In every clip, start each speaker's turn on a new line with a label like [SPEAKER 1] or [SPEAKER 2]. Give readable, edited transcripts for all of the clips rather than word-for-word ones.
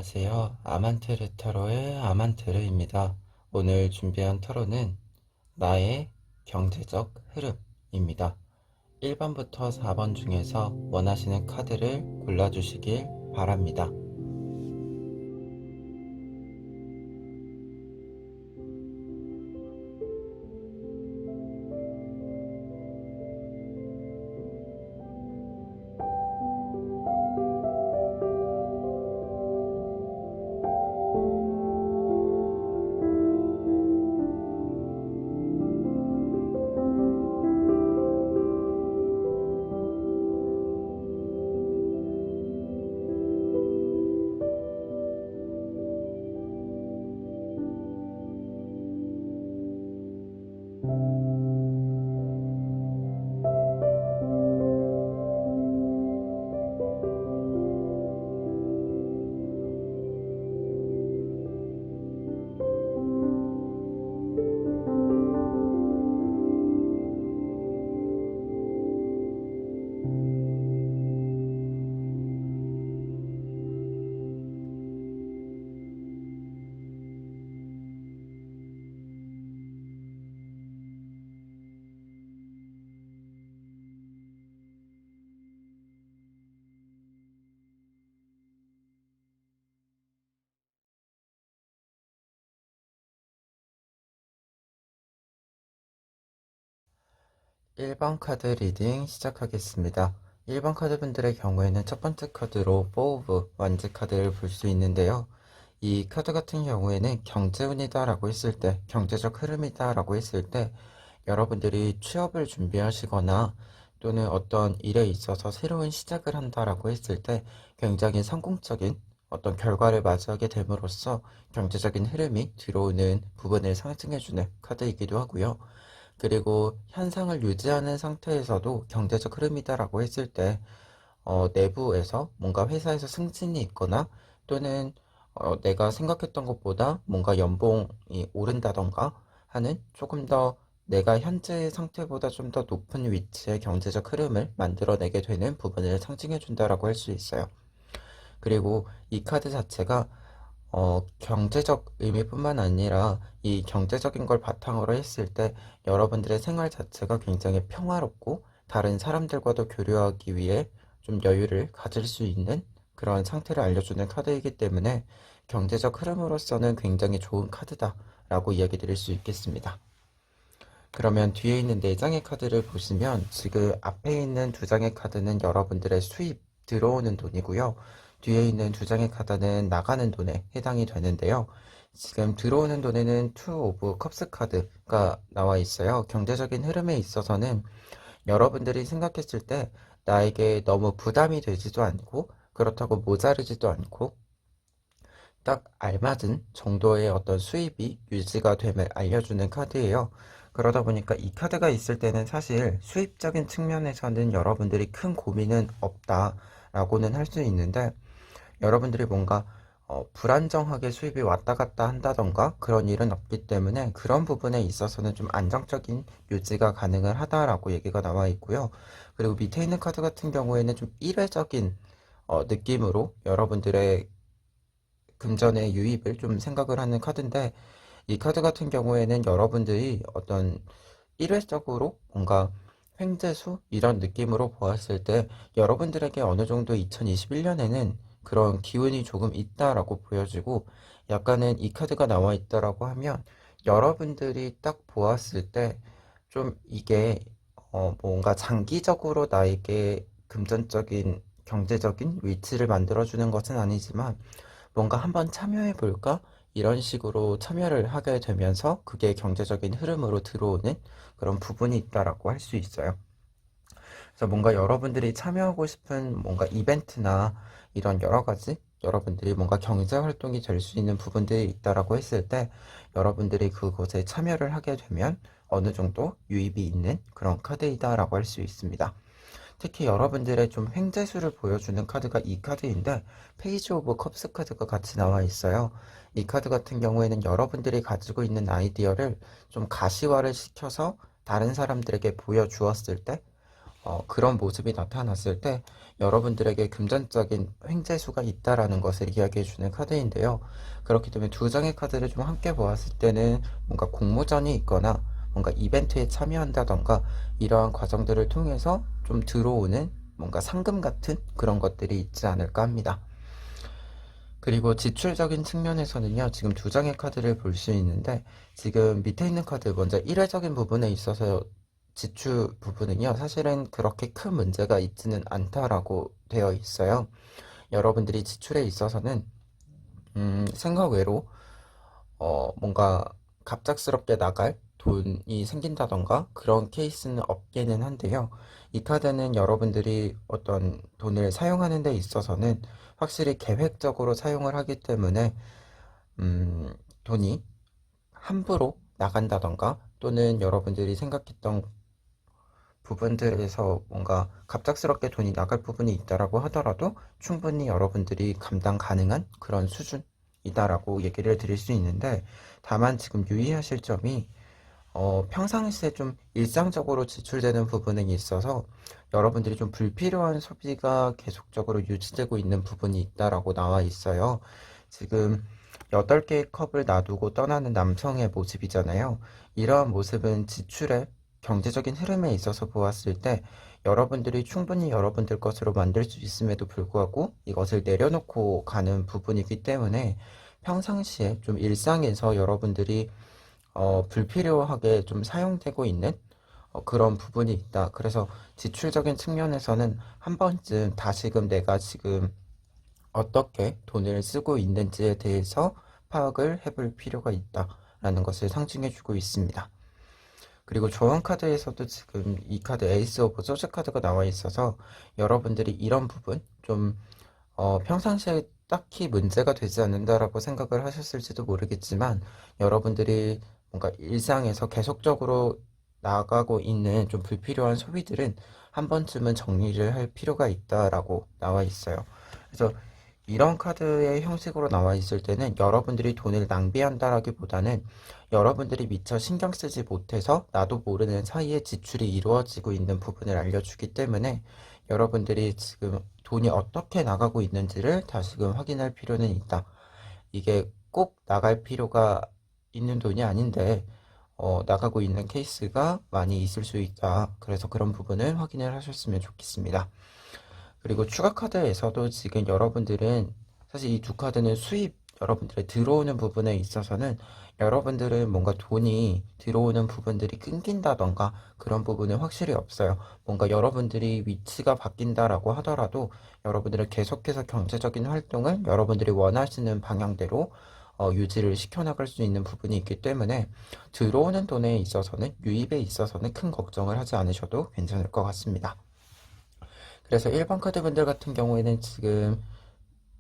[SPEAKER 1] 안녕하세요. 아만테르 타로의 아만테르입니다. 오늘 준비한 타로는 나의 경제적 흐름입니다. 1번부터 4번 중에서 원하시는 카드를 골라주시길 바랍니다. 1번 카드 리딩 시작하겠습니다. 1번 카드 분들의 경우에는 첫 번째 카드로 4 오브 완즈 카드를 볼 수 있는데요. 이 카드 같은 경우에는 경제운이다 라고 했을 때, 경제적 흐름이다 라고 했을 때 여러분들이 취업을 준비하시거나 또는 어떤 일에 있어서 새로운 시작을 한다라고 했을 때 굉장히 성공적인 어떤 결과를 맞이하게 됨으로써 경제적인 흐름이 들어오는 부분을 상징해주는 카드이기도 하고요. 그리고 현상을 유지하는 상태에서도 경제적 흐름이다라고 했을 때 내부에서 뭔가 회사에서 승진이 있거나 또는 내가 생각했던 것보다 뭔가 연봉이 오른다던가 하는 조금 더 내가 현재의 상태보다 좀 더 높은 위치의 경제적 흐름을 만들어내게 되는 부분을 상징해 준다라고 할 수 있어요. 그리고 이 카드 자체가 경제적 의미뿐만 아니라 이 경제적인 걸 바탕으로 했을 때 여러분들의 생활 자체가 굉장히 평화롭고 다른 사람들과도 교류하기 위해 좀 여유를 가질 수 있는 그런 상태를 알려주는 카드이기 때문에 경제적 흐름으로서는 굉장히 좋은 카드다라고 이야기 드릴 수 있겠습니다. 그러면 뒤에 있는 4장의 카드를 보시면 지금 앞에 있는 2장의 카드는 여러분들의 수입, 들어오는 돈이고요. 뒤에 있는 2장의 카드는 나가는 돈에 해당이 되는데요. 지금 들어오는 돈에는 2 오브 컵스 카드가 나와 있어요. 경제적인 흐름에 있어서는 여러분들이 생각했을 때 나에게 너무 부담이 되지도 않고 그렇다고 모자르지도 않고 딱 알맞은 정도의 어떤 수입이 유지가 됨을 알려주는 카드예요. 그러다 보니까 이 카드가 있을 때는 사실 수입적인 측면에서는 여러분들이 큰 고민은 없다라고는 할 수 있는데 여러분들이 뭔가 불안정하게 수입이 왔다 갔다 한다던가 그런 일은 없기 때문에 그런 부분에 있어서는 좀 안정적인 유지가 가능을 하다라고 얘기가 나와 있고요. 그리고 밑에 있는 카드 같은 경우에는 좀 일회적인 느낌으로 여러분들의 금전의 유입을 좀 생각을 하는 카드인데 이 카드 같은 경우에는 여러분들이 어떤 일회적으로 뭔가 횡재수 이런 느낌으로 보았을 때 여러분들에게 어느 정도 2021년에는 그런 기운이 조금 있다라고 보여지고 약간은 이 카드가 나와 있다라고 하면 여러분들이 딱 보았을 때 좀 이게 뭔가 장기적으로 나에게 금전적인 경제적인 위치를 만들어주는 것은 아니지만 뭔가 한번 참여해 볼까? 이런 식으로 참여를 하게 되면서 그게 경제적인 흐름으로 들어오는 그런 부분이 있다라고 할 수 있어요. 그래서 뭔가 여러분들이 참여하고 싶은 뭔가 이벤트나 이런 여러 가지 여러분들이 뭔가 경제 활동이 될 수 있는 부분들이 있다라고 했을 때 여러분들이 그곳에 참여를 하게 되면 어느 정도 유입이 있는 그런 카드이다라고 할 수 있습니다. 특히 여러분들의 좀 횡재수를 보여주는 카드가 이 카드인데 페이지 오브 컵스 카드가 같이 나와 있어요. 이 카드 같은 경우에는 여러분들이 가지고 있는 아이디어를 좀 가시화를 시켜서 다른 사람들에게 보여주었을 때 그런 모습이 나타났을 때 여러분들에게 금전적인 횡재수가 있다라는 것을 이야기해주는 카드인데요. 그렇기 때문에 두 장의 카드를 좀 함께 보았을 때는 뭔가 공모전이 있거나 뭔가 이벤트에 참여한다던가 이러한 과정들을 통해서 좀 들어오는 뭔가 상금 같은 그런 것들이 있지 않을까 합니다. 그리고 지출적인 측면에서는요, 지금 두 장의 카드를 볼 수 있는데, 지금 밑에 있는 카드, 먼저 일회적인 부분에 있어서 지출 부분은요, 사실은 그렇게 큰 문제가 있지는 않다라고 되어 있어요. 여러분들이 지출에 있어서는, 생각 외로, 뭔가 갑작스럽게 나갈 돈이 생긴다던가 그런 케이스는 없기는 한데요. 이 카드는 여러분들이 어떤 돈을 사용하는 데 있어서는 확실히 계획적으로 사용을 하기 때문에 음, 돈이 함부로 나간다던가 또는 여러분들이 생각했던 부분들에서 뭔가 갑작스럽게 돈이 나갈 부분이 있다라고 하더라도 충분히 여러분들이 감당 가능한 그런 수준이다라고 얘기를 드릴 수 있는데, 다만 지금 유의하실 점이 평상시에 좀 일상적으로 지출되는 부분에 있어서 여러분들이 좀 불필요한 소비가 계속적으로 유지되고 있는 부분이 있다라고 나와 있어요. 지금 8개의 컵을 놔두고 떠나는 남성의 모습이잖아요. 이러한 모습은 지출의 경제적인 흐름에 있어서 보았을 때 여러분들이 충분히 여러분들 것으로 만들 수 있음에도 불구하고 이것을 내려놓고 가는 부분이기 때문에 평상시에 좀 일상에서 여러분들이 불필요하게 좀 사용되고 있는 그런 부분이 있다. 그래서 지출적인 측면에서는 한 번쯤 다시금 내가 지금 어떻게 돈을 쓰고 있는지에 대해서 파악을 해볼 필요가 있다라는 것을 상징해주고 있습니다. 그리고 조언 카드에서도 지금 이 카드 에이스 오브 소스 카드가 나와 있어서 여러분들이 이런 부분 좀 평상시에 딱히 문제가 되지 않는다라고 생각을 하셨을지도 모르겠지만 여러분들이 뭔가 일상에서 계속적으로 나가고 있는 좀 불필요한 소비들은 한 번쯤은 정리를 할 필요가 있다라고 나와 있어요. 그래서 이런 카드의 형식으로 나와 있을 때는 여러분들이 돈을 낭비한다라기보다는 여러분들이 미처 신경 쓰지 못해서 나도 모르는 사이에 지출이 이루어지고 있는 부분을 알려주기 때문에 여러분들이 지금 돈이 어떻게 나가고 있는지를 다시금 확인할 필요는 있다. 이게 꼭 나갈 필요가 있는 돈이 아닌데 나가고 있는 케이스가 많이 있을 수 있다. 그래서 그런 부분을 확인을 하셨으면 좋겠습니다. 그리고 추가 카드에서도 지금 여러분들은 사실 이 두 카드는 수입 여러분들의 들어오는 부분에 있어서는 여러분들은 뭔가 돈이 들어오는 부분들이 끊긴다던가 그런 부분은 확실히 없어요. 뭔가 여러분들이 위치가 바뀐다라고 하더라도 여러분들은 계속해서 경제적인 활동을 여러분들이 원하시는 방향대로 유지를 시켜나갈 수 있는 부분이 있기 때문에 들어오는 돈에 있어서는 유입에 있어서는 큰 걱정을 하지 않으셔도 괜찮을 것 같습니다. 그래서 일반 카드분들 같은 경우에는 지금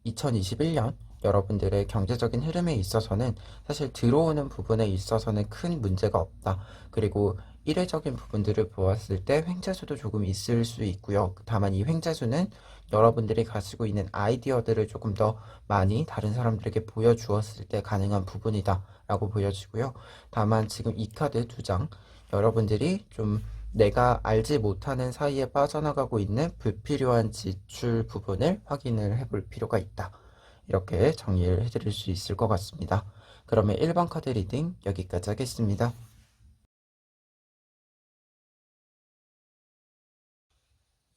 [SPEAKER 1] 2021년 여러분들의 경제적인 흐름에 있어서는 사실 들어오는 부분에 있어서는 큰 문제가 없다. 그리고 일회적인 부분들을 보았을 때 횡재수도 조금 있을 수 있고요. 다만 이 횡재수는 여러분들이 가지고 있는 아이디어들을 조금 더 많이 다른 사람들에게 보여주었을 때 가능한 부분이다 라고 보여지고요. 다만 지금 이 카드 두 장 여러분들이 좀 내가 알지 못하는 사이에 빠져나가고 있는 불필요한 지출 부분을 확인을 해볼 필요가 있다. 이렇게 정리를 해드릴 수 있을 것 같습니다. 그러면 1번 카드 리딩 여기까지 하겠습니다.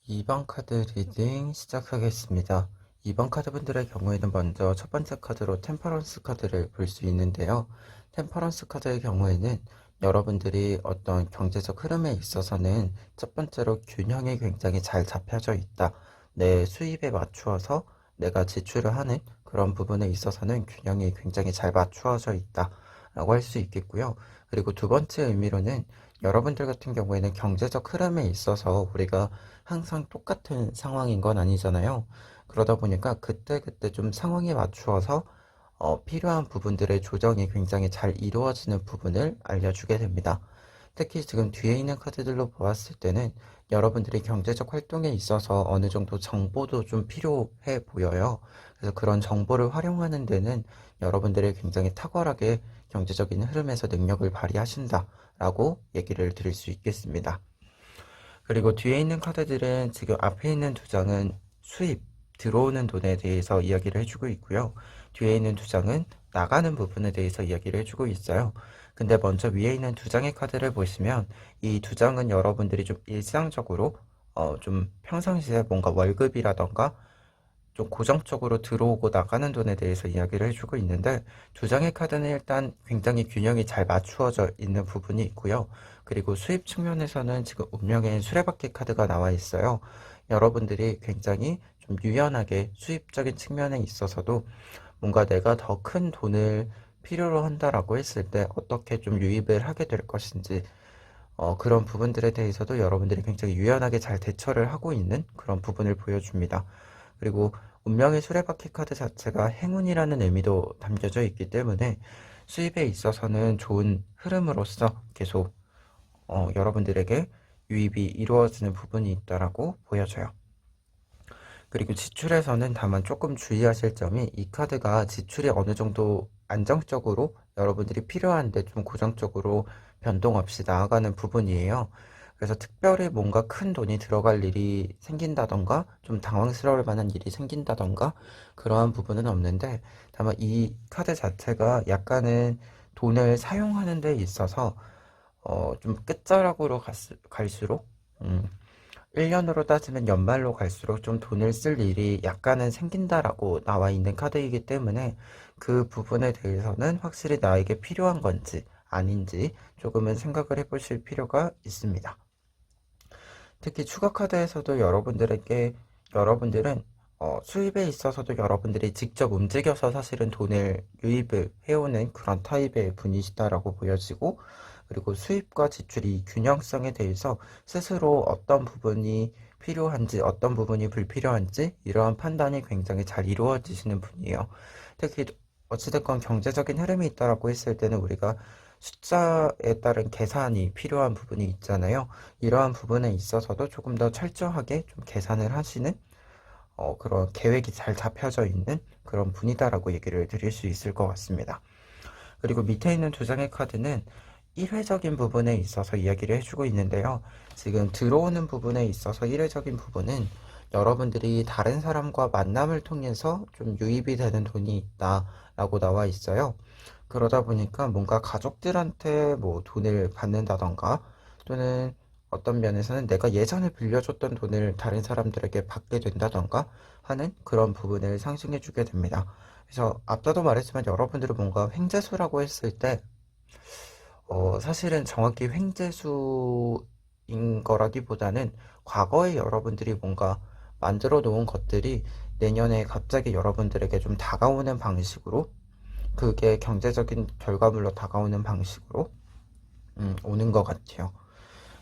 [SPEAKER 1] 2번 카드 리딩 시작하겠습니다. 2번 카드 분들의 경우에는 먼저 첫 번째 카드로 템퍼런스 카드를 볼 수 있는데요. 템퍼런스 카드의 경우에는 여러분들이 어떤 경제적 흐름에 있어서는 첫 번째로 균형이 굉장히 잘 잡혀져 있다. 내 수입에 맞추어서 내가 지출을 하는 그런 부분에 있어서는 균형이 굉장히 잘 맞추어져 있다. 라고 할 수 있겠고요. 그리고 두 번째 의미로는 여러분들 같은 경우에는 경제적 흐름에 있어서 우리가 항상 똑같은 상황인 건 아니잖아요. 그러다 보니까 그때그때 좀 상황에 맞추어서 필요한 부분들의 조정이 굉장히 잘 이루어지는 부분을 알려주게 됩니다. 특히 지금 뒤에 있는 카드들로 보았을 때는 여러분들이 경제적 활동에 있어서 어느 정도 정보도 좀 필요해 보여요. 그래서 그런 정보를 활용하는 데는 여러분들이 굉장히 탁월하게 경제적인 흐름에서 능력을 발휘하신다라고 얘기를 드릴 수 있겠습니다. 그리고 뒤에 있는 카드들은 지금 앞에 있는 두 장은 수입, 들어오는 돈에 대해서 이야기를 해주고 있고요. 뒤에 있는 두 장은 나가는 부분에 대해서 이야기를 해주고 있어요. 근데 먼저 위에 있는 두 장의 카드를 보시면 이 두 장은 여러분들이 좀 일상적으로 좀 평상시에 뭔가 월급이라던가 좀 고정적으로 들어오고 나가는 돈에 대해서 이야기를 해주고 있는데 두 장의 카드는 일단 굉장히 균형이 잘 맞추어져 있는 부분이 있고요. 그리고 수입 측면에서는 지금 운명의 수레바퀴 카드가 나와 있어요. 여러분들이 굉장히 좀 유연하게 수입적인 측면에 있어서도 뭔가 내가 더 큰 돈을 필요로 한다라고 했을 때 어떻게 좀 유입을 하게 될 것인지 그런 부분들에 대해서도 여러분들이 굉장히 유연하게 잘 대처를 하고 있는 그런 부분을 보여줍니다. 그리고 운명의 수레바퀴 카드 자체가 행운이라는 의미도 담겨져 있기 때문에 수입에 있어서는 좋은 흐름으로서 계속 여러분들에게 유입이 이루어지는 부분이 있다라고 보여져요. 그리고 지출에서는 다만 조금 주의하실 점이 이 카드가 지출이 어느 정도 안정적으로 여러분들이 필요한데 좀 고정적으로 변동 없이 나아가는 부분이에요. 그래서 특별히 뭔가 큰 돈이 들어갈 일이 생긴다던가 좀 당황스러울 만한 일이 생긴다던가 그러한 부분은 없는데 다만 이 카드 자체가 약간은 돈을 사용하는 데 있어서 좀 끝자락으로 갈수록 1년으로 따지면 연말로 갈수록 좀 돈을 쓸 일이 약간은 생긴다라고 나와 있는 카드이기 때문에 그 부분에 대해서는 확실히 나에게 필요한 건지 아닌지 조금은 생각을 해보실 필요가 있습니다. 특히 추가 카드에서도 여러분들은 수입에 있어서도 여러분들이 직접 움직여서 사실은 돈을 유입을 해오는 그런 타입의 분이시다라고 보여지고 그리고 수입과 지출이 균형성에 대해서 스스로 어떤 부분이 필요한지 어떤 부분이 불필요한지 이러한 판단이 굉장히 잘 이루어지시는 분이에요. 특히 어찌됐건 경제적인 흐름이 있다라고 했을 때는 우리가 숫자에 따른 계산이 필요한 부분이 있잖아요. 이러한 부분에 있어서도 조금 더 철저하게 좀 계산을 하시는 그런 계획이 잘 잡혀져 있는 그런 분이다라고 얘기를 드릴 수 있을 것 같습니다. 그리고 밑에 있는 두 장의 카드는 일회적인 부분에 있어서 이야기를 해주고 있는데요. 지금 들어오는 부분에 있어서 일회적인 부분은 여러분들이 다른 사람과 만남을 통해서 좀 유입이 되는 돈이 있다라고 나와 있어요. 그러다 보니까 뭔가 가족들한테 뭐 돈을 받는다던가 또는 어떤 면에서는 내가 예전에 빌려줬던 돈을 다른 사람들에게 받게 된다던가 하는 그런 부분을 상승해 주게 됩니다. 그래서 앞서도 말했지만 여러분들은 뭔가 횡재수라고 했을 때 사실은 정확히 횡재수인 거라기보다는 과거에 여러분들이 뭔가 만들어 놓은 것들이 내년에 갑자기 여러분들에게 좀 다가오는 방식으로 그게 경제적인 결과물로 다가오는 방식으로 오는 것 같아요.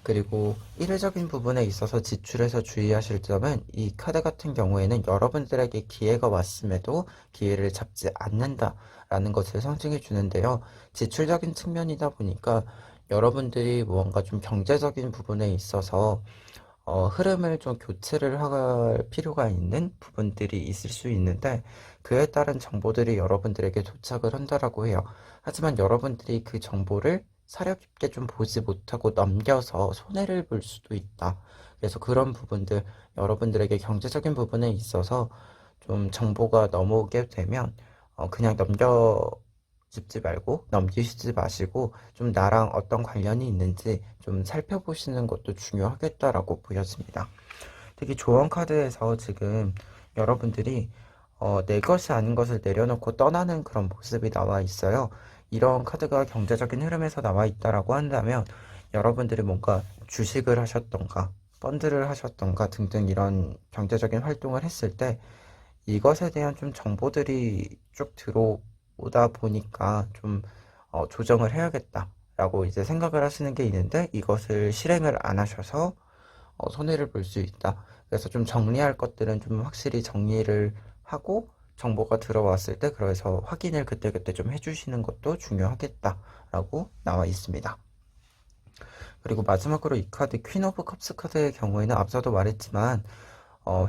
[SPEAKER 1] 그리고 일회적인 부분에 있어서 지출에서 주의하실 점은 이 카드 같은 경우에는 여러분들에게 기회가 왔음에도 기회를 잡지 않는다라는 것을 상징해 주는데요. 지출적인 측면이다 보니까 여러분들이 무언가 좀 경제적인 부분에 있어서 흐름을 좀 교체를 할 필요가 있는 부분들이 있을 수 있는데 그에 따른 정보들이 여러분들에게 도착을 한다라고 해요. 하지만 여러분들이 그 정보를 사려 깊게 좀 보지 못하고 넘겨서 손해를 볼 수도 있다. 그래서 그런 부분들 여러분들에게 경제적인 부분에 있어서 좀 정보가 넘어오게 되면 그냥 넘겨짚지 말고 넘기시지 마시고 좀 나랑 어떤 관련이 있는지 좀 살펴보시는 것도 중요하겠다라고 보여집니다. 특히 조언 카드에서 지금 여러분들이 내 것이 아닌 것을 내려놓고 떠나는 그런 모습이 나와 있어요. 이런 카드가 경제적인 흐름에서 나와 있다라고 한다면 여러분들이 뭔가 주식을 하셨던가 펀드를 하셨던가 등등 이런 경제적인 활동을 했을 때 이것에 대한 좀 정보들이 쭉 들어오다 보니까 좀 조정을 해야겠다라고 이제 생각을 하시는 게 있는데 이것을 실행을 안 하셔서 손해를 볼 수 있다. 그래서 좀 정리할 것들은 좀 확실히 정리를 하고 정보가 들어왔을 때 그래서 확인을 그때그때 좀 해주시는 것도 중요하겠다라고 나와 있습니다. 그리고 마지막으로 이 카드 퀸 오브 컵스 카드의 경우에는 앞서도 말했지만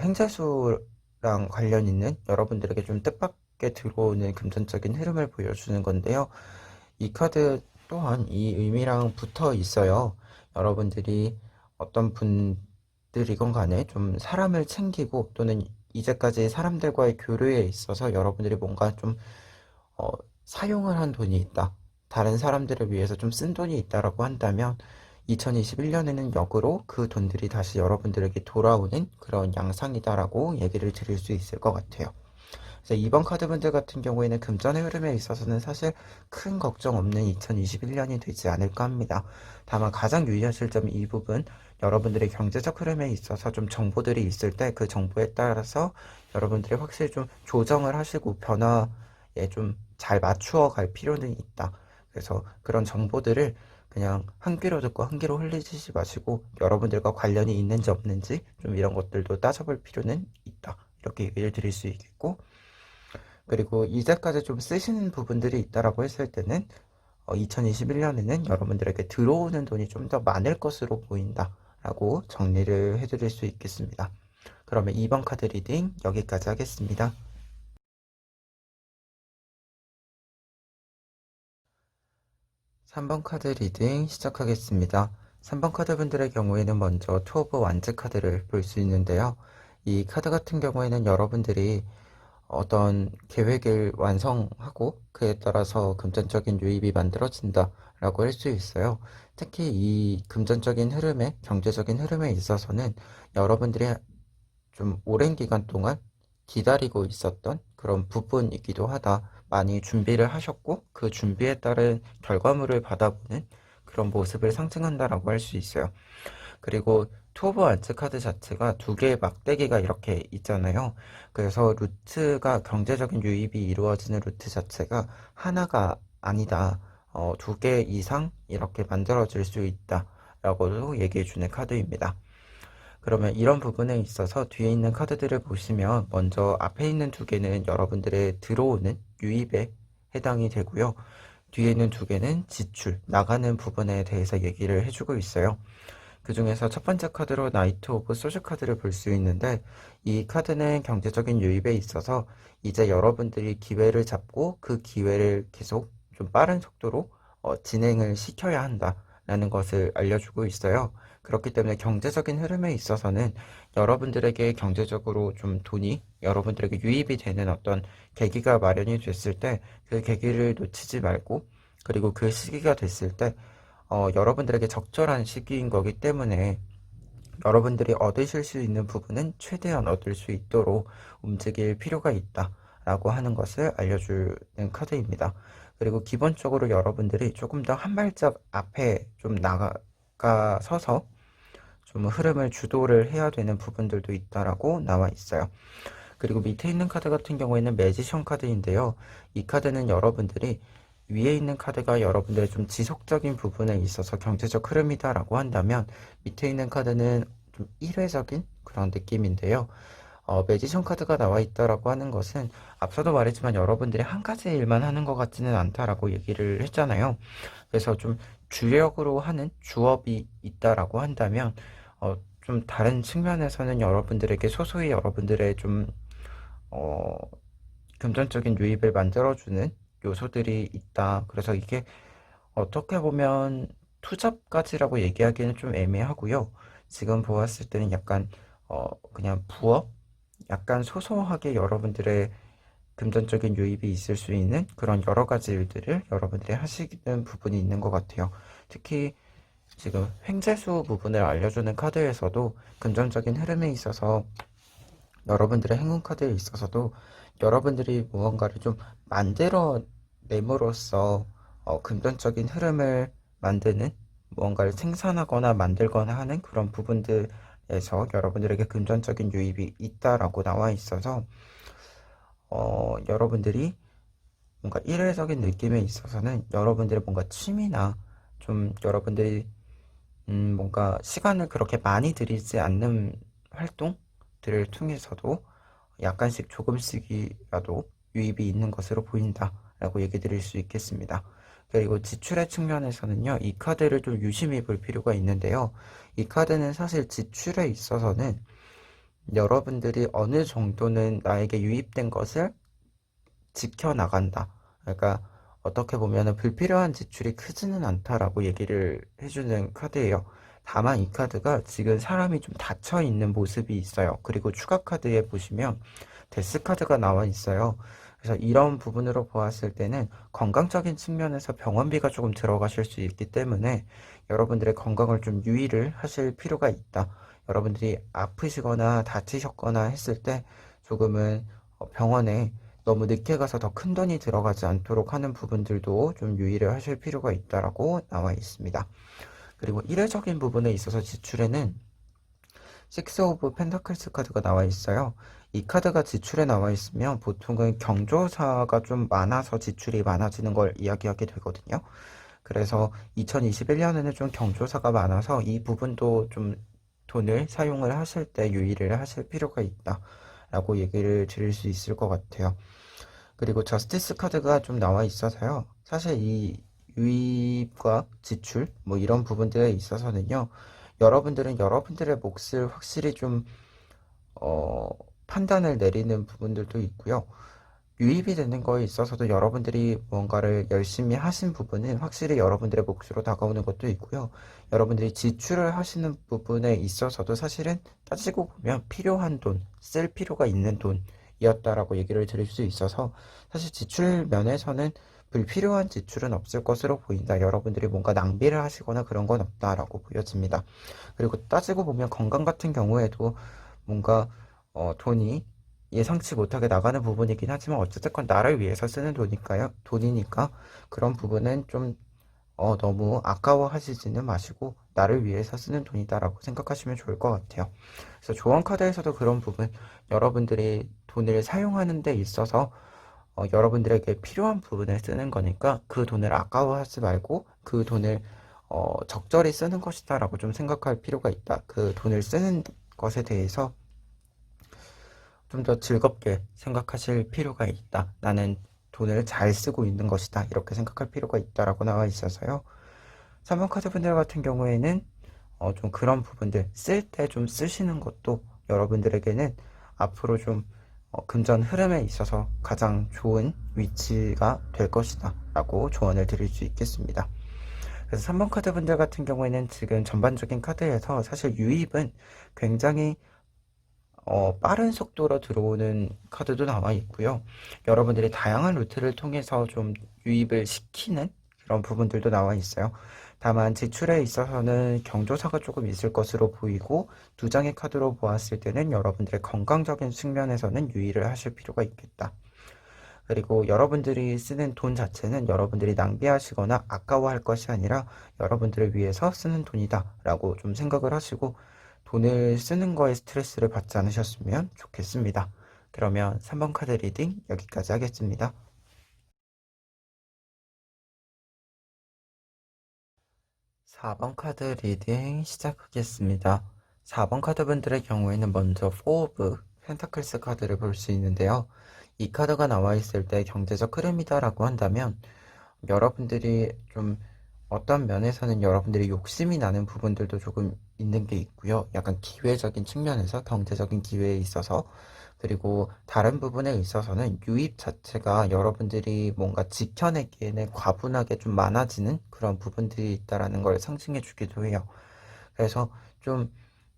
[SPEAKER 1] 횡재수랑 관련 있는 여러분들에게 좀 뜻밖에 들어오는 금전적인 흐름을 보여주는 건데요. 이 카드 또한 이 의미랑 붙어 있어요. 여러분들이 어떤 분들이건 간에 좀 사람을 챙기고 또는 이제까지 사람들과의 교류에 있어서 여러분들이 뭔가 좀 어, 사용을 한 돈이 있다. 다른 사람들을 위해서 좀 쓴 돈이 있다라고 한다면 2021년에는 역으로 그 돈들이 다시 여러분들에게 돌아오는 그런 양상이다라고 얘기를 드릴 수 있을 것 같아요. 그래서 이번 카드분들 같은 경우에는 금전의 흐름에 있어서는 사실 큰 걱정 없는 2021년이 되지 않을까 합니다. 다만 가장 유의하실 점이 이 부분, 여러분들의 경제적 흐름에 있어서 좀 정보들이 있을 때 그 정보에 따라서 여러분들이 확실히 좀 조정을 하시고 변화에 좀 잘 맞추어 갈 필요는 있다. 그래서 그런 정보들을 그냥 한 귀로 듣고 한 귀로 흘리지 마시고 여러분들과 관련이 있는지 없는지 좀 이런 것들도 따져볼 필요는 있다. 이렇게 얘기를 드릴 수 있겠고, 그리고 이제까지 좀 쓰시는 부분들이 있다라고 했을 때는 2021년에는 여러분들에게 들어오는 돈이 좀 더 많을 것으로 보인다라고 정리를 해드릴 수 있겠습니다. 그러면 2번 카드 리딩 여기까지 하겠습니다. 3번 카드 리딩 시작하겠습니다. 3번 카드 분들의 경우에는 먼저 투 오브 완즈 카드를 볼 수 있는데요. 이 카드 같은 경우에는 여러분들이 어떤 계획을 완성하고 그에 따라서 금전적인 유입이 만들어진다라고 할 수 있어요. 특히 이 금전적인 흐름에, 경제적인 흐름에 있어서는 여러분들이 좀 오랜 기간 동안 기다리고 있었던 그런 부분이기도 하다. 많이 준비를 하셨고 그 준비에 따른 결과물을 받아보는 그런 모습을 상징한다라고 할 수 있어요. 그리고 투 오브 완츠 카드 자체가 두 개의 막대기가 이렇게 있잖아요. 그래서 루트가 경제적인 유입이 이루어지는 루트 자체가 하나가 아니다. 두 개 이상 이렇게 만들어질 수 있다라고도 얘기해 주는 카드입니다. 그러면 이런 부분에 있어서 뒤에 있는 카드들을 보시면 먼저 앞에 있는 두 개는 여러분들의 들어오는 유입에 해당이 되고요. 뒤에 있는 두 개는 지출, 나가는 부분에 대해서 얘기를 해주고 있어요. 그 중에서 첫 번째 카드로 나이트 오브 소주 카드를 볼 수 있는데 이 카드는 경제적인 유입에 있어서 이제 여러분들이 기회를 잡고 그 기회를 계속 좀 빠른 속도로 진행을 시켜야 한다라는 것을 알려주고 있어요. 그렇기 때문에 경제적인 흐름에 있어서는 여러분들에게 경제적으로 좀 돈이 여러분들에게 유입이 되는 어떤 계기가 마련이 됐을 때 그 계기를 놓치지 말고, 그리고 그 시기가 됐을 때 여러분들에게 적절한 시기인 거기 때문에 여러분들이 얻으실 수 있는 부분은 최대한 얻을 수 있도록 움직일 필요가 있다라고 하는 것을 알려주는 카드입니다. 그리고 기본적으로 여러분들이 조금 더 한 발짝 앞에 좀 나가 서서 좀 흐름을 주도를 해야 되는 부분들도 있다라고 나와 있어요. 그리고 밑에 있는 카드 같은 경우에는 매지션 카드인데요. 이 카드는 여러분들이 위에 있는 카드가 여러분들의 좀 지속적인 부분에 있어서 경제적 흐름이다라고 한다면 밑에 있는 카드는 좀 일회적인 그런 느낌인데요. 매지션 카드가 나와 있다라고 하는 것은 앞서도 말했지만 여러분들이 한 가지 일만 하는 것 같지는 않다라고 얘기를 했잖아요. 그래서 좀 주력으로 하는 주업이 있다라고 한다면 좀 다른 측면에서는 여러분들에게 소소히 여러분들의 좀 어, 금전적인 유입을 만들어주는 요소들이 있다. 그래서 이게 어떻게 보면 투잡까지라고 얘기하기는 좀 애매하고요. 지금 보았을 때는 약간 그냥 부업? 약간 소소하게 여러분들의 금전적인 유입이 있을 수 있는 그런 여러 가지 일들을 여러분들이 하시는 부분이 있는 것 같아요. 특히 지금 횡재수 부분을 알려주는 카드에서도 금전적인 흐름에 있어서 여러분들의 행운 카드에 있어서도 여러분들이 무언가를 좀 만들어 내므로써 금전적인 흐름을 만드는, 무언가를 생산하거나 만들거나 하는 그런 부분들에서 여러분들에게 금전적인 유입이 있다라고 나와 있어서 여러분들이 뭔가 일회적인 느낌에 있어서는 여러분들의 뭔가 취미나 좀 여러분들이 뭔가 시간을 그렇게 많이 들이지 않는 활동들을 통해서도 약간씩 조금씩이라도 유입이 있는 것으로 보인다라고 얘기 드릴 수 있겠습니다. 그리고 지출의 측면에서는요, 이 카드를 좀 유심히 볼 필요가 있는데요. 이 카드는 사실 지출에 있어서는 여러분들이 어느 정도는 나에게 유입된 것을 지켜나간다. 그러니까 어떻게 보면 불필요한 지출이 크지는 않다라고 얘기를 해주는 카드예요. 다만 이 카드가 지금 사람이 좀 닫혀 있는 모습이 있어요. 그리고 추가 카드에 보시면 데스 카드가 나와 있어요. 그래서 이런 부분으로 보았을 때는 건강적인 측면에서 병원비가 조금 들어가실 수 있기 때문에 여러분들의 건강을 좀 유의를 하실 필요가 있다. 여러분들이 아프시거나 다치셨거나 했을 때 조금은 병원에 너무 늦게 가서 더 큰 돈이 들어가지 않도록 하는 부분들도 좀 유의를 하실 필요가 있다라고 나와 있습니다. 그리고 일회적인 부분에 있어서 지출에는 식스 오브 펜타클스 카드가 나와 있어요. 이 카드가 지출에 나와 있으면 보통은 경조사가 좀 많아서 지출이 많아지는 걸 이야기하게 되거든요. 그래서 2021년에는 좀 경조사가 많아서 이 부분도 좀 돈을 사용을 하실 때 유의를 하실 필요가 있다 라고 얘기를 드릴 수 있을 것 같아요. 그리고 저스티스 카드가 좀 나와 있어서요. 사실 이 유입과 지출 뭐 이런 부분들에 있어서는요. 여러분들은 여러분들의 몫을 확실히 좀 어, 판단을 내리는 부분들도 있고요. 유입이 되는 거에 있어서도 여러분들이 뭔가를 열심히 하신 부분은 확실히 여러분들의 몫으로 다가오는 것도 있고요. 여러분들이 지출을 하시는 부분에 있어서도 사실은 따지고 보면 필요한 돈, 쓸 필요가 있는 돈이었다라고 얘기를 드릴 수 있어서 사실 지출 면에서는 불필요한 지출은 없을 것으로 보인다. 여러분들이 뭔가 낭비를 하시거나 그런 건 없다라고 보여집니다. 그리고 따지고 보면 건강 같은 경우에도 뭔가 돈이 예상치 못하게 나가는 부분이긴 하지만 어쨌든 나를 위해서 쓰는 돈이니까 그런 부분은 좀 너무 아까워하시지는 마시고 나를 위해서 쓰는 돈이다라고 생각하시면 좋을 것 같아요. 그래서 조언 카드에서도 그런 부분, 여러분들이 돈을 사용하는 데 있어서 여러분들에게 필요한 부분을 쓰는 거니까 그 돈을 아까워하지 말고 그 돈을 적절히 쓰는 것이다라고 좀 생각할 필요가 있다. 그 돈을 쓰는 것에 대해서 좀 더 즐겁게 생각하실 필요가 있다. 나는 돈을 잘 쓰고 있는 것이다. 이렇게 생각할 필요가 있다라고 나와 있어서요. 3번 카드 분들 같은 경우에는 좀 그런 부분들 쓸 때 좀 쓰시는 것도 여러분들에게는 앞으로 좀 금전 흐름에 있어서 가장 좋은 위치가 될 것이다 라고 조언을 드릴 수 있겠습니다. 그래서 3번 카드 분들 같은 경우에는 지금 전반적인 카드에서 사실 유입은 굉장히 빠른 속도로 들어오는 카드도 나와 있고요. 여러분들이 다양한 루트를 통해서 좀 유입을 시키는 그런 부분들도 나와 있어요. 다만 지출에 있어서는 경조사가 조금 있을 것으로 보이고 두 장의 카드로 보았을 때는 여러분들의 건강적인 측면에서는 유의를 하실 필요가 있겠다. 그리고 여러분들이 쓰는 돈 자체는 여러분들이 낭비하시거나 아까워할 것이 아니라 여러분들을 위해서 쓰는 돈이다 라고 좀 생각을 하시고 돈을 쓰는 거에 스트레스를 받지 않으셨으면 좋겠습니다. 그러면 3번 카드 리딩 여기까지 하겠습니다. 4번 카드 리딩 시작하겠습니다. 4번 카드 분들의 경우에는 먼저 4 오브 펜타클스 카드를 볼 수 있는데요. 이 카드가 나와 있을 때 경제적 흐름이다라고 한다면 여러분들이 좀 어떤 면에서는 여러분들이 욕심이 나는 부분들도 조금 있는 게 있고요. 약간 기회적인 측면에서 경제적인 기회에 있어서 그리고 다른 부분에 있어서는 유입 자체가 여러분들이 뭔가 지켜내기에는 과분하게 좀 많아지는 그런 부분들이 있다라는 걸 상징해 주기도 해요. 그래서 좀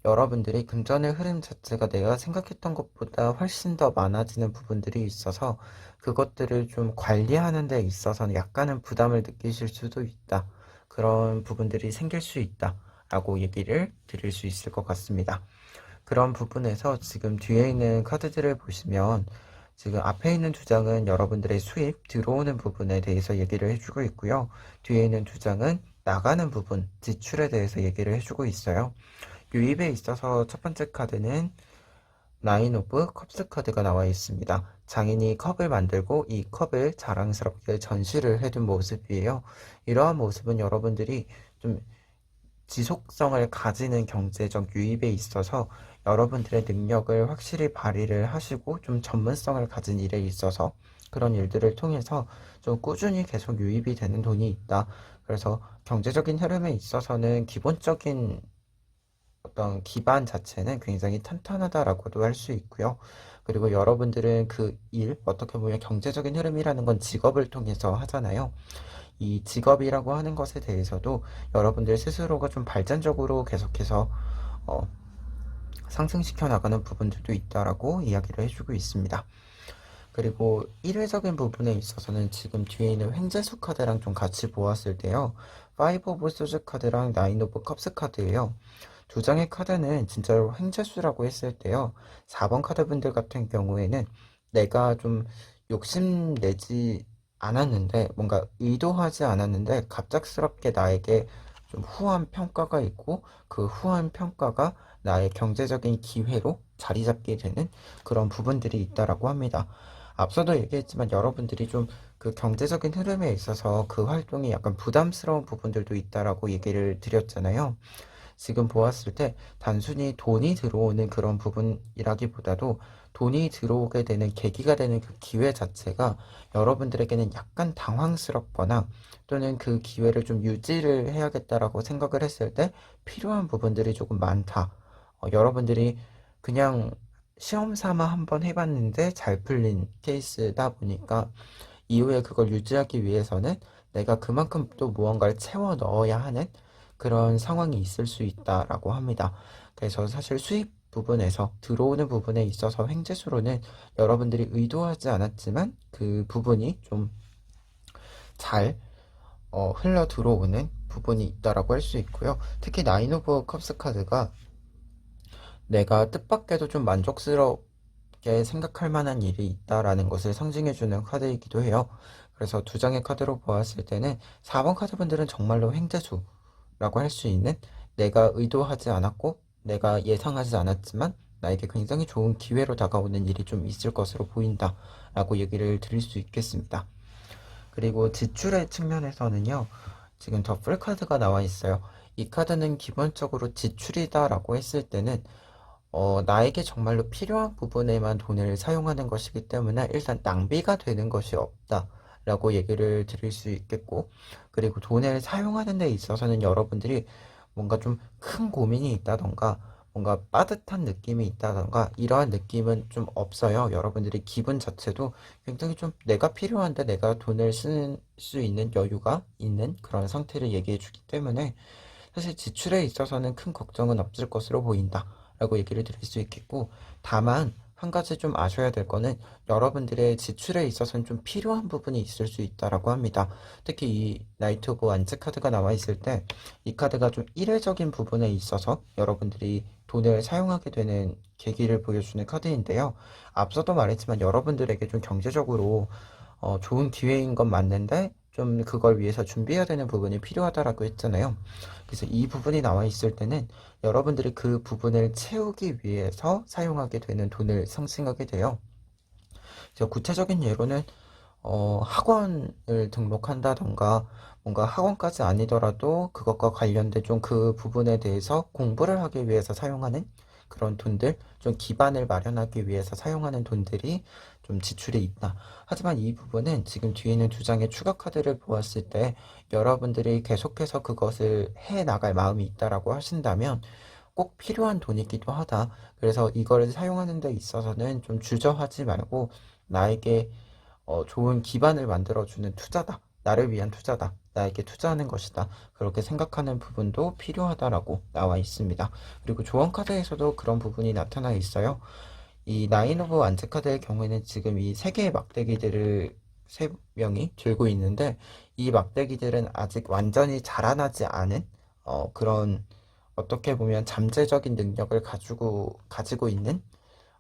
[SPEAKER 1] 여러분들이 금전의 흐름 자체가 내가 생각했던 것보다 훨씬 더 많아지는 부분들이 있어서 그것들을 좀 관리하는 데 있어서는 약간은 부담을 느끼실 수도 있다. 그런 부분들이 생길 수 있다. 라고 얘기를 드릴 수 있을 것 같습니다. 그런 부분에서 지금 뒤에 있는 카드들을 보시면 지금 앞에 있는 두 장은 여러분들의 수입, 들어오는 부분에 대해서 얘기를 해주고 있고요. 뒤에 있는 두 장은 나가는 부분, 지출에 대해서 얘기를 해주고 있어요. 유입에 있어서 첫 번째 카드는 나인 오브 컵스 카드가 나와 있습니다. 장인이 컵을 만들고 이 컵을 자랑스럽게 전시를 해둔 모습이에요. 이러한 모습은 여러분들이 좀 지속성을 가지는 경제적 유입에 있어서 여러분들의 능력을 확실히 발휘를 하시고 좀 전문성을 가진 일에 있어서 그런 일들을 통해서 좀 꾸준히 계속 유입이 되는 돈이 있다. 그래서 경제적인 흐름에 있어서는 기본적인 어떤 기반 자체는 굉장히 탄탄하다라고도 할 수 있고요. 그리고 여러분들은 그 일, 어떻게 보면 경제적인 흐름이라는 건 직업을 통해서 하잖아요. 이 직업이라고 하는 것에 대해서도 여러분들 스스로가 좀 발전적으로 계속해서 어, 상승시켜 나가는 부분들도 있다라고 이야기를 해주고 있습니다. 그리고 일회적인 부분에 있어서는 지금 뒤에 있는 횡재수 카드랑 좀 같이 보았을 때요. 5 오브 소즈 카드랑 9 오브 컵스 카드예요. 두 장의 카드는 진짜로 횡재수라고 했을 때요. 4번 카드 분들 같은 경우에는 내가 좀 욕심내지 않았는데, 뭔가 의도하지 않았는데 갑작스럽게 나에게 좀 후한 평가가 있고, 그 후한 평가가 나의 경제적인 기회로 자리 잡게 되는 그런 부분들이 있다라고 합니다. 앞서도 얘기했지만 여러분들이 좀 그 경제적인 흐름에 있어서 그 활동이 약간 부담스러운 부분들도 있다라고 얘기를 드렸잖아요. 지금 보았을 때 단순히 돈이 들어오는 그런 부분이라기보다도 돈이 들어오게 되는 계기가 되는 그 기회 자체가 여러분들에게는 약간 당황스럽거나 또는 그 기회를 좀 유지를 해야겠다라고 생각을 했을 때 필요한 부분들이 조금 많다. 여러분들이 그냥 시험 삼아 한번 해봤는데 잘 풀린 케이스다 보니까 이후에 그걸 유지하기 위해서는 내가 그만큼 또 무언가를 채워 넣어야 하는 그런 상황이 있을 수 있다라고 합니다. 그래서 사실 수입 부분에서 들어오는 부분에 있어서 횡재수로는 여러분들이 의도하지 않았지만 그 부분이 좀 잘 흘러 들어오는 부분이 있다라고 할 수 있고요. 특히 나인 오브 컵스 카드가 내가 뜻밖에도 좀 만족스럽게 생각할 만한 일이 있다라는 것을 상징해주는 카드이기도 해요. 그래서 두 장의 카드로 보았을 때는 4번 카드 분들은 정말로 횡재수라고 할 수 있는 내가 의도하지 않았고 내가 예상하지 않았지만 나에게 굉장히 좋은 기회로 다가오는 일이 좀 있을 것으로 보인다 라고 얘기를 드릴 수 있겠습니다. 그리고 지출의 측면에서는요, 지금 더블 카드가 나와 있어요. 이 카드는 기본적으로 지출이다 라고 했을 때는 나에게 정말로 필요한 부분에만 돈을 사용하는 것이기 때문에 일단 낭비가 되는 것이 없다 라고 얘기를 드릴 수 있겠고, 그리고 돈을 사용하는 데 있어서는 여러분들이 뭔가 좀 큰 고민이 있다던가 뭔가 빠듯한 느낌이 있다던가 이러한 느낌은 좀 없어요. 여러분들이 기분 자체도 굉장히 좀 내가 필요한데 내가 돈을 쓸 수 있는 여유가 있는 그런 상태를 얘기해 주기 때문에 사실 지출에 있어서는 큰 걱정은 없을 것으로 보인다 라고 얘기를 드릴 수 있겠고, 다만 한 가지 좀 아셔야 될 거는 여러분들의 지출에 있어서는 좀 필요한 부분이 있을 수 있다라고 합니다. 특히 이 나이트 오브 완즈 카드가 나와 있을 때 이 카드가 좀 일회적인 부분에 있어서 여러분들이 돈을 사용하게 되는 계기를 보여주는 카드인데요. 앞서도 말했지만 여러분들에게 좀 경제적으로 좋은 기회인 건 맞는데 좀 그걸 위해서 준비해야 되는 부분이 필요하다라고 했잖아요. 그래서 이 부분이 나와 있을 때는 여러분들이 그 부분을 채우기 위해서 사용하게 되는 돈을 상징하게 돼요. 구체적인 예로는 학원을 등록한다던가 뭔가 학원까지 아니더라도 그것과 관련된 좀 그 부분에 대해서 공부를 하기 위해서 사용하는 그런 돈들, 좀 기반을 마련하기 위해서 사용하는 돈들이 좀 지출이 있다. 하지만 이 부분은 지금 뒤에 있는 두 장의 추가 카드를 보았을 때 여러분들이 계속해서 그것을 해 나갈 마음이 있다라고 하신다면 꼭 필요한 돈이기도 하다. 그래서 이거를 사용하는 데 있어서는 좀 주저하지 말고 나에게 좋은 기반을 만들어주는 투자다. 나를 위한 투자다. 나에게 투자하는 것이다. 그렇게 생각하는 부분도 필요하다라고 나와 있습니다. 그리고 조언 카드에서도 그런 부분이 나타나 있어요. 이 나인 오브 완즈 카드의 경우에는 지금 이 세 개의 막대기들을 세 명이 들고 있는데 이 막대기들은 아직 완전히 자라나지 않은 그런 어떻게 보면 잠재적인 능력을 가지고 있는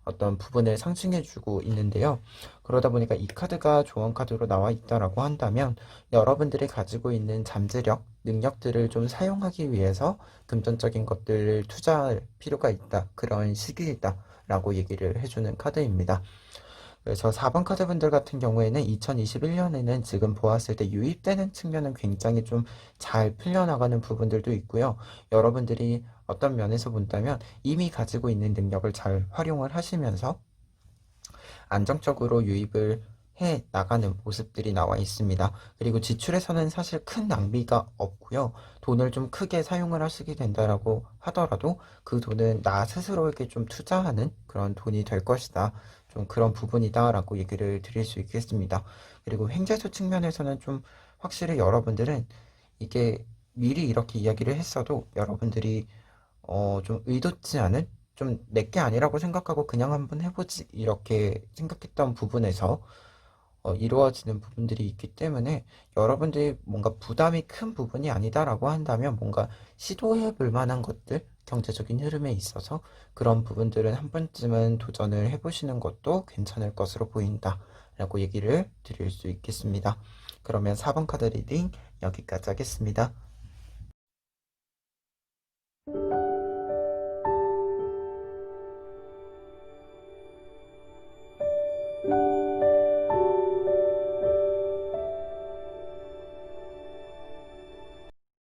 [SPEAKER 1] 어떤 부분을 상징해주고 있는데요. 그러다 보니까 이 카드가 조언 카드로 나와 있다라고 한다면 여러분들이 가지고 있는 잠재력, 능력들을 좀 사용하기 위해서 금전적인 것들을 투자할 필요가 있다. 그런 시기이다. 라고 얘기를 해주는 카드입니다. 그래서 4번 카드분들 같은 경우에는 2021년에는 지금 보았을 때 유입되는 측면은 굉장히 좀 잘 풀려나가는 부분들도 있고요. 여러분들이 어떤 면에서 본다면 이미 가지고 있는 능력을 잘 활용을 하시면서 안정적으로 유입을 해 나가는 모습들이 나와 있습니다. 그리고 지출에서는 사실 큰 낭비가 없고요. 돈을 좀 크게 사용을 하시게 된다라고 하더라도 그 돈은 나 스스로에게 좀 투자하는 그런 돈이 될 것이다. 좀 그런 부분이다라고 얘기를 드릴 수 있겠습니다. 그리고 횡재수 측면에서는 좀 확실히 여러분들은 이게 미리 이렇게 이야기를 했어도 여러분들이 좀 의도치 않은, 좀 내게 아니라고 생각하고 그냥 한번 해보지 이렇게 생각했던 부분에서 이루어지는 부분들이 있기 때문에, 여러분들이 뭔가 부담이 큰 부분이 아니다라고 한다면 뭔가 시도해 볼 만한 것들, 경제적인 흐름에 있어서 그런 부분들은 한 번쯤은 도전을 해보시는 것도 괜찮을 것으로 보인다 라고 얘기를 드릴 수 있겠습니다. 그러면 4번 카드 리딩 여기까지 하겠습니다.